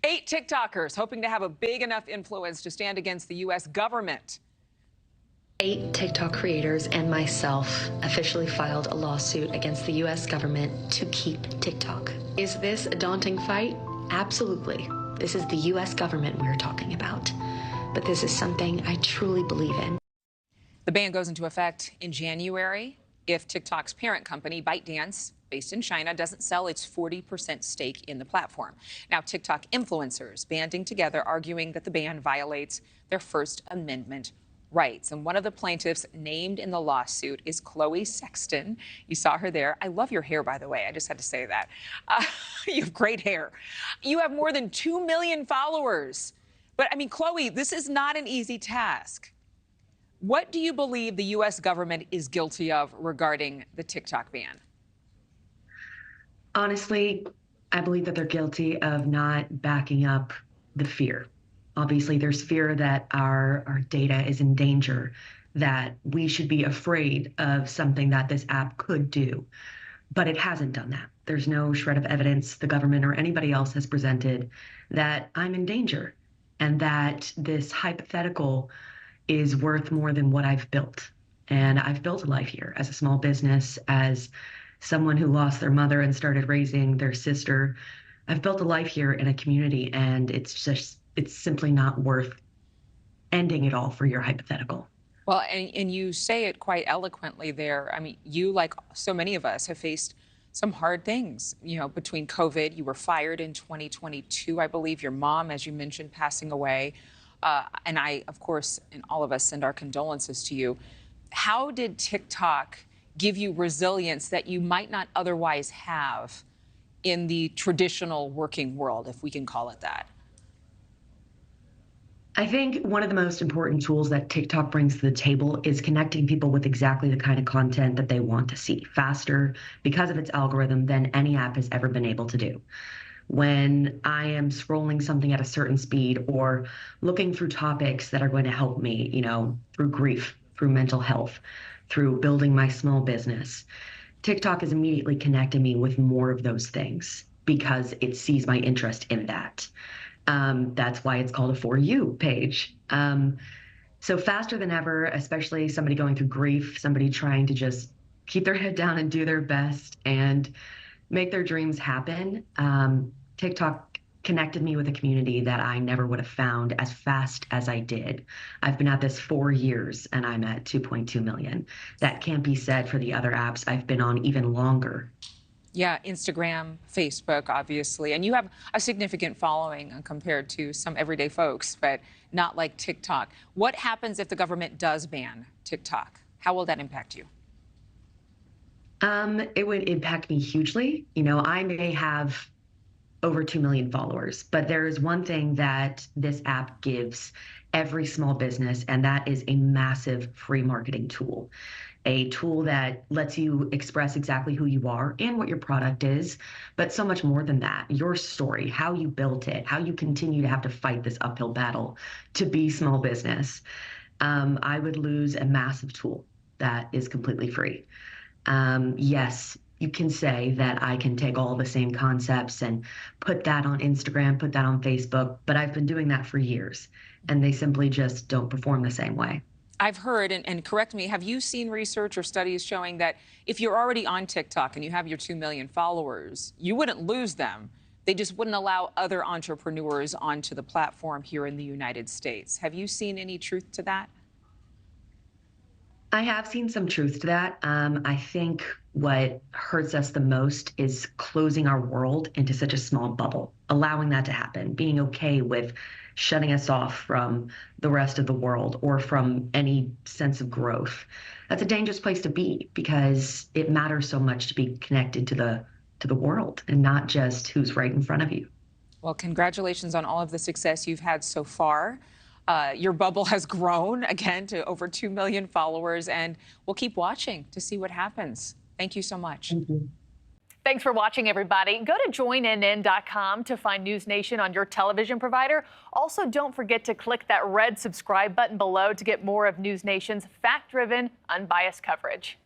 8 TikTokers hoping to have a big enough influence to stand against the U.S. government. 8 TikTok creators and myself officially filed a lawsuit against the U.S. government to keep TikTok. Is this a daunting fight? Absolutely. This is the U.S. government we're talking about. But this is something I truly believe in. The ban goes into effect in January if TikTok's parent company, ByteDance, based in China, doesn't sell its 40% stake in the platform. Now, TikTok influencers banding together, arguing that the ban violates their First Amendment rights. And one of the plaintiffs named in the lawsuit is Chloe Sexton. You saw her there. I love your hair, by the way. I just had to say that. You have great hair. You have more than 2 million followers. But I mean, Chloe, this is not an easy task. What do you believe the U.S. government is guilty of regarding the TikTok ban? Honestly, I believe that they're guilty of not backing up the fear. Obviously, there's fear that our data is in danger, that we should be afraid of something that this app could do. But it hasn't done that. There's no shred of evidence the government or anybody else has presented that I'm in danger and that this hypothetical is worth more than what I've built. And I've built a life here as a small business, as someone who lost their mother and started raising their sister. I've built a life here in a community, and it's simply not worth ending it all for your hypothetical. Well, and you say it quite eloquently there. I mean, you, like so many of us, have faced some hard things. You know, between COVID, you were fired in 2022, I believe. Your mom, as you mentioned, passing away. And I, of course, and all of us send our condolences to you. How did TikTok give you resilience that you might not otherwise have in the traditional working world, if we can call it that? I think one of the most important tools that TikTok brings to the table is connecting people with exactly the kind of content that they want to see faster because of its algorithm than any app has ever been able to do. When I am scrolling something at a certain speed or looking through topics that are going to help me, you know, through grief, through mental health, through building my small business, TikTok is immediately connecting me with more of those things because it sees my interest in that. That's why it's called a For You page. So faster than ever, especially somebody going through grief, somebody trying to just keep their head down and do their best and make their dreams happen. TikTok connected me with a community that I never would have found as fast as I did. I've been at this 4 years and I'm at 2.2 million. That can't be said for the other apps I've been on even longer. Yeah, Instagram, Facebook, obviously. And you have a significant following compared to some everyday folks, but not like TikTok. What happens if the government does ban TikTok? How will that impact you? It would impact me hugely. You know, I may have over 2 million followers, but there is one thing that this app gives every small business, and that is a massive free marketing tool. A tool that lets you express exactly who you are and what your product is, but so much more than that. Your story, how you built it, how you continue to have to fight this uphill battle to be small business. I would lose a massive tool that is completely free. Yes, you can say that I can take all the same concepts and put that on Instagram, put that on Facebook, but I've been doing that for years, and they simply just don't perform the same way. I've heard, and correct me, have you seen research or studies showing that if you're already on TikTok and you have your 2 million followers, you wouldn't lose them? They just wouldn't allow other entrepreneurs onto the platform here in the United States. Have you seen any truth to that? I have seen some truth to that. I think what hurts us the most is closing our world into such a small bubble, allowing that to happen, being okay with shutting us off from the rest of the world or from any sense of growth. That's a dangerous place to be because it matters so much to be connected to the world and not just who's right in front of you. Well, congratulations on all of the success you've had so far. Your bubble has grown again to over 2 million followers, and we'll keep watching to see what happens. Thank you so much. Thank you. Thanks for watching, everybody. Go to joinnn.com to find NewsNation on your television provider. Also, don't forget to click that red subscribe button below to get more of NewsNation's fact-driven, unbiased coverage.